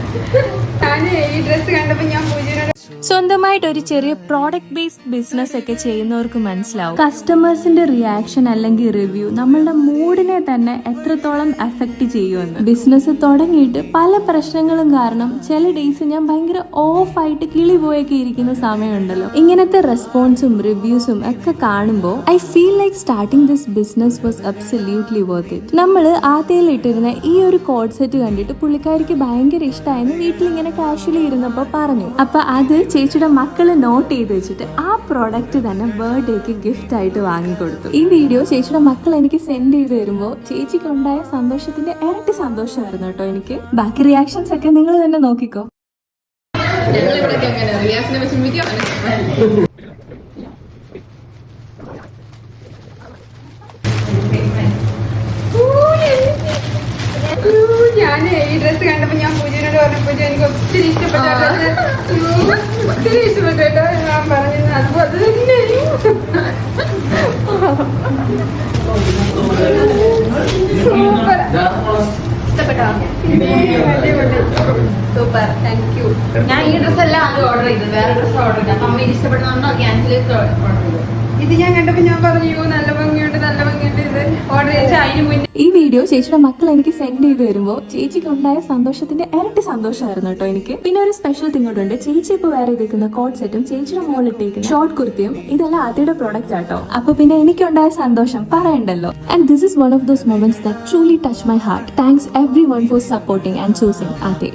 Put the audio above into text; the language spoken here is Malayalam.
ഈ ഡ്രസ് കണ്ടപ്പോ ഞാൻ പൂജയോട് സ്വന്തമായിട്ട് ഒരു ചെറിയ പ്രോഡക്റ്റ് ബേസ്ഡ് ബിസിനസ് ഒക്കെ ചെയ്യുന്നവർക്ക് മനസ്സിലാവും കസ്റ്റമേഴ്സിന്റെ റിയാക്ഷൻ അല്ലെങ്കിൽ റിവ്യൂ നമ്മളുടെ മൂഡിനെ തന്നെ എത്രത്തോളം എഫക്ട് ചെയ്യുമെന്ന്. ബിസിനസ് തുടങ്ങിയിട്ട് പല പ്രശ്നങ്ങളും കാരണം ചില ഡേയ്സ് ഞാൻ ഭയങ്കര ഓഫായിട്ട് കിളി പോയൊക്കെ ഇരിക്കുന്ന സമയമുണ്ടല്ലോ. ഇങ്ങനത്തെ റെസ്പോൺസും റിവ്യൂസും ഒക്കെ കാണുമ്പോൾ I feel like starting this business was absolutely worth it. നമ്മൾ ആദ്യം ഇട്ടിരുന്ന ഈ ഒരു കോഡ് സെറ്റ് കണ്ടിട്ട് പുള്ളിക്കാരിക്ക് ഭയങ്കര ഇഷ്ടമായെന്ന് വീട്ടിലിങ്ങനെ കാഷ്വലി ഇരുന്നപ്പോൾ പറഞ്ഞു. അപ്പൊ അത് ചേച്ചിയുടെ മക്കള് നോട്ട് ചെയ്ത് വെച്ചിട്ട് ആ പ്രോഡക്റ്റ് തന്നെ ബർത്ത്ഡേക്ക് ഗിഫ്റ്റ് ആയിട്ട് വാങ്ങിക്കൊടുത്തു. ഈ വീഡിയോ ചേച്ചിയുടെ മക്കൾ എനിക്ക് സെൻഡ് ചെയ്ത് തരുമ്പോൾ ചേച്ചിക്ക് ഉണ്ടായ സന്തോഷത്തിന്റെ ഇരട്ടി സന്തോഷമായിരുന്നു കേട്ടോ എനിക്ക്. ബാക്കി റിയാക്ഷൻസ് ഒക്കെ നിങ്ങൾ തന്നെ നോക്കിക്കോ. ഞാൻ ഈ ഡ്രസ് കണ്ടപ്പോ ഞാൻ പൂജയോട് പറഞ്ഞപ്പോ എനിക്ക് ഒത്തിരി ഇഷ്ടപ്പെട്ട ഒത്തിരി ഇഷ്ടപ്പെട്ടു കേട്ടോ. ഞാൻ പറഞ്ഞത് അതുപോലെ തന്നെ സൂപ്പർ, താങ്ക് യു. ഞാൻ ഈ ഡ്രസ് അല്ല അത് ഓർഡർ ചെയ്തത്, വേറെ ഡ്രസ് ഓർഡർ ചെയ്തത്. അപ്പൊ അമ്മ ഇഷ്ടപ്പെടുന്ന ക്യാൻസൽ ഓർഡർ ചെയ്തത്. ഇത് ഞാൻ കണ്ടപ്പോ ഞാൻ പറഞ്ഞു നല്ല ഭംഗിയുണ്ട് ഇത് ഓർഡർ ചെയ്ത് അതിന് മുന്നേ. ഈ വീഡിയോ ചേച്ചിയുടെ മക്കൾ എനിക്ക് സെൻഡ് ചെയ്ത് വരുമ്പോൾ ചേച്ചിക്ക് ഉണ്ടായ സന്തോഷത്തിന്റെ ഇരട്ടി സന്തോഷമായിരുന്നു കേട്ടോ എനിക്ക്. പിന്നെ ഒരു സ്പെഷ്യൽ തിങ് കൂടെ ഉണ്ട്. ചേച്ചി ഇപ്പൊ വേറെ ഇരിക്കുന്ന കോഡ് സെറ്റും ചേച്ചിയുടെ മോളിട്ടേക്കുന്ന ഷോർട്ട് കുർത്തിയും ഇതെല്ലാം ആദ്യയുടെ പ്രോഡക്റ്റ് ആട്ടോ. അപ്പൊ പിന്നെ എനിക്കുണ്ടായ സന്തോഷം പറയണ്ടല്ലോ. And this is one of those moments that truly touch my heart. Thanks every one four supporting and choosing ആദ്യ.